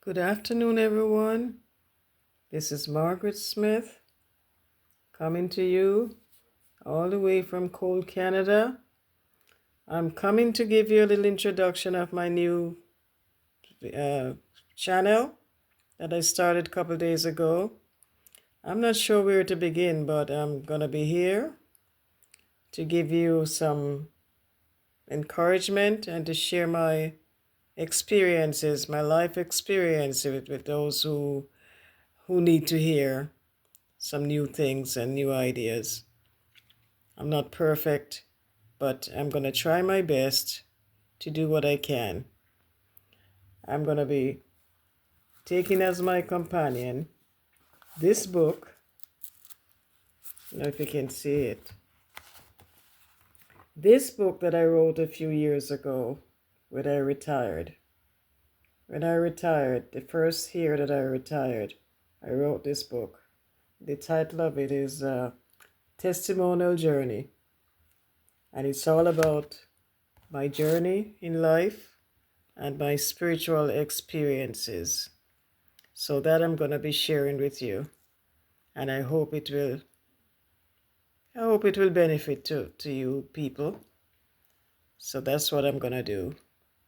Good afternoon, everyone. This is Margaret Smith coming to you all the way from cold Canada. I'm coming to give you a little introduction of my new channel that I started a couple days ago. I'm not sure where to begin, but I'm going to be here to give you some encouragement and to share my experiences, my life experience with those who need to hear some new things and new ideas. I'm not perfect, but I'm going to try my best to do what I can. I'm going to be taking as my companion this book. I don't know if you can see it. This book that I wrote a few years ago when I retired. When I retired, the first year that I retired, I wrote this book. The title of it is Testimonial Journey. And it's all about my journey in life and my spiritual experiences. So that I'm going to be sharing with you. And I hope it will benefit to you people. So that's what I'm going to do.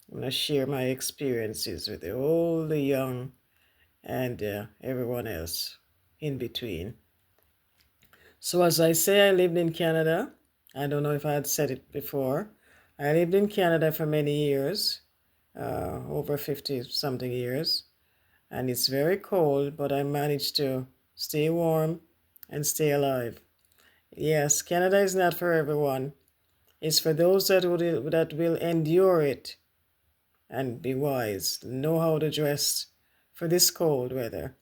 I'm going to share my experiences with the old, the young, and everyone else in between. So as I say, I lived in Canada. I don't know if I had said it before. I lived in Canada for many years, over 50-something years. And it's very cold, but I managed to stay warm and stay alive. Yes, Canada is not for everyone. It's for those that will endure it and be wise, know how to dress for this cold weather,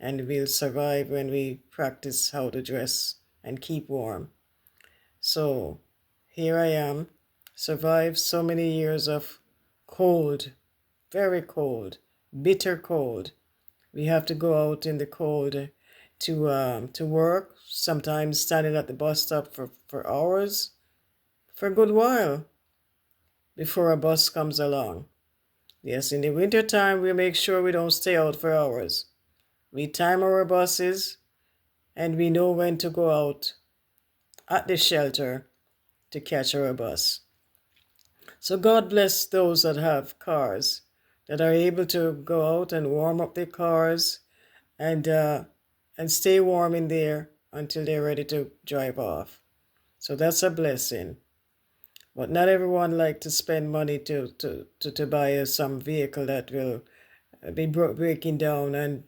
and we'll survive when we practice how to dress and keep warm. So here I am, survived so many years of cold, very cold, bitter cold. We have to go out in the cold to work, sometimes standing at the bus stop for hours, for a good while before a bus comes along. Yes, in the winter time, we make sure we don't stay out for hours. We time our buses and we know when to go out at the shelter to catch our bus. So God bless those that have cars, that are able to go out and warm up their cars and stay warm in there until they're ready to drive off. So that's a blessing. But not everyone like to spend money to buy some vehicle that will be breaking down, and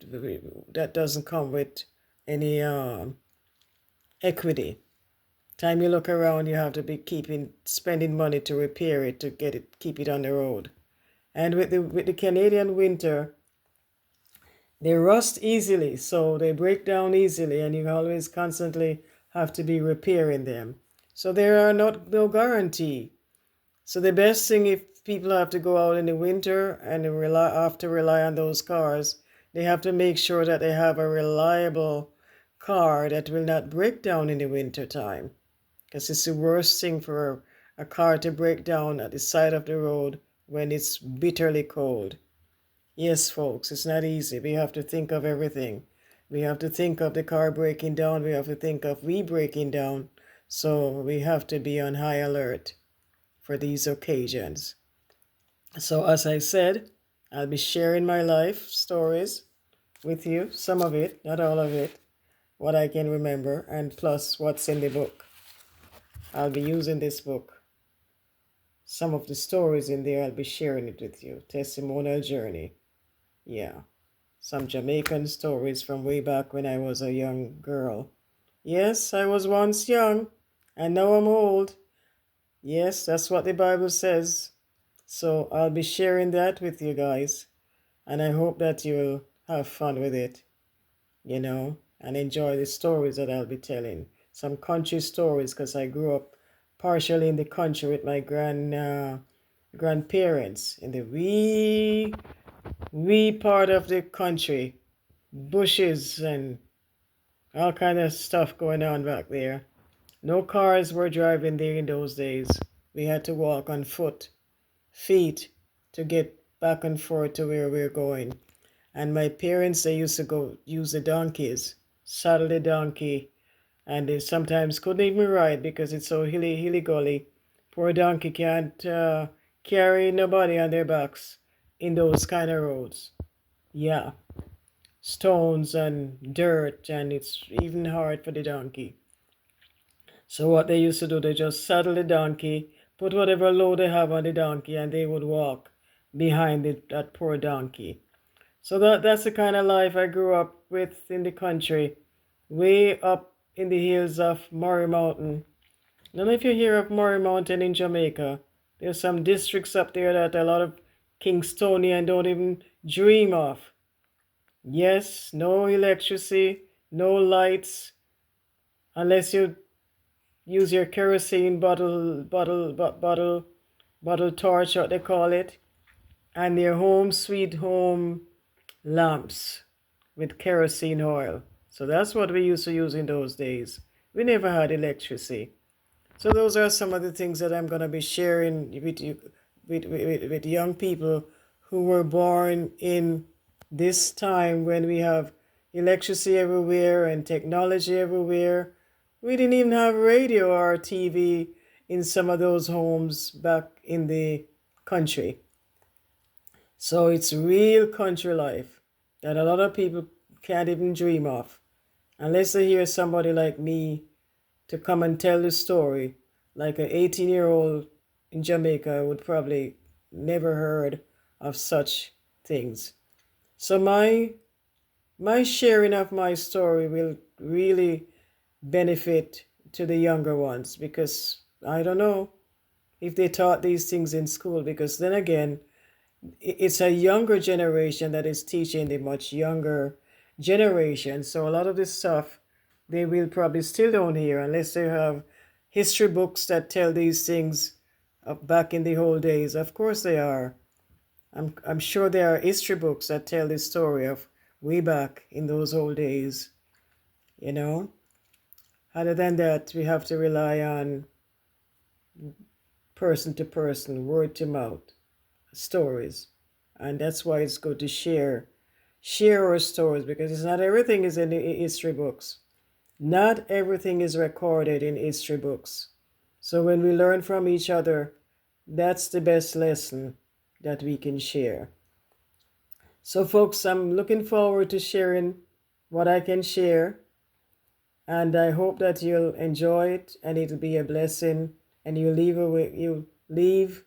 that doesn't come with any equity. Time you look around, you have to be spending money to repair it, to keep it on the road. And with the Canadian winter, they rust easily, so they break down easily, and you always constantly have to be repairing them. So there are no guarantee. So the best thing, if people have to go out in the winter and have to rely on those cars, they have to make sure that they have a reliable car that will not break down in the winter time. Because it's the worst thing for a car to break down at the side of the road when it's bitterly cold. Yes, folks, it's not easy. We have to think of everything. We have to think of the car breaking down. We have to think of we breaking down. So we have to be on high alert for these occasions. So as I said, I'll be sharing my life stories with you, some of it, not all of it, what I can remember, and plus what's in the book. I'll be using this book. Some of the stories in there, I'll be sharing it with you. Testimonial Journey. Yeah. Some Jamaican stories from way back when I was a young girl. Yes, I was once young, and now I'm old. Yes, that's what the Bible says. So I'll be sharing that with you guys. And I hope that you'll have fun with it, and enjoy the stories that I'll be telling. Some country stories, because I grew up partially in the country with my grandparents in the wee part of the country. Bushes and all kind of stuff going on back there. No cars were driving there in those days. We had to walk on feet, to get back and forth to where we were going. And my parents, they used to go use the donkeys, saddle the donkey, and they sometimes couldn't even ride because it's so hilly gully. Poor donkey can't carry nobody on their backs in those kind of roads. Yeah, stones and dirt, and it's even hard for the donkey. So what they used to do, they just saddle the donkey, put whatever load they have on the donkey, and they would walk behind that poor donkey. So that's the kind of life I grew up with in the country, way up in the hills of Murray Mountain. I don't know if you hear of Murray Mountain in Jamaica. There's some districts up there that a lot of Kingstonians don't even dream of. Yes, no electricity, no lights, unless you use your kerosene bottle torch, what they call it, and your home sweet home lamps with kerosene oil. So that's what we used to use in those days. We never had electricity. So those are some of the things that I'm going to be sharing with you, with young people who were born in this time when we have electricity everywhere and technology everywhere. We didn't even have radio or TV in some of those homes back in the country. So it's real country life that a lot of people can't even dream of unless they hear somebody like me to come and tell the story. Like an 18-year-old in Jamaica would probably never heard of such things. So my sharing of my story will really benefit to the younger ones, because I don't know if they taught these things in school, because then again, it's a younger generation that is teaching the much younger generation. So a lot of this stuff they will probably still don't hear unless they have history books that tell these things of back in the old days. Of course they are. I'm sure there are history books that tell the story of way back in those old days, you know. Other than that, we have to rely on person to person, word to mouth stories. And that's why it's good to share our stories, because it's not everything is in the history books. Not everything is recorded in history books. So when we learn from each other, that's the best lesson that we can share. So folks, I'm looking forward to sharing what I can share, and I hope that you'll enjoy it and it'll be a blessing, and you leave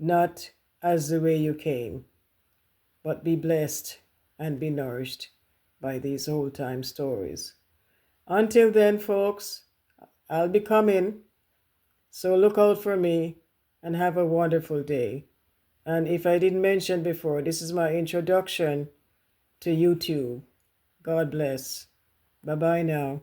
not as the way you came, but be blessed and be nourished by these old time stories. Until then, folks, I'll be coming, so look out for me and have a wonderful day. And if I didn't mention before, this is my introduction to YouTube. God bless. Bye-bye now.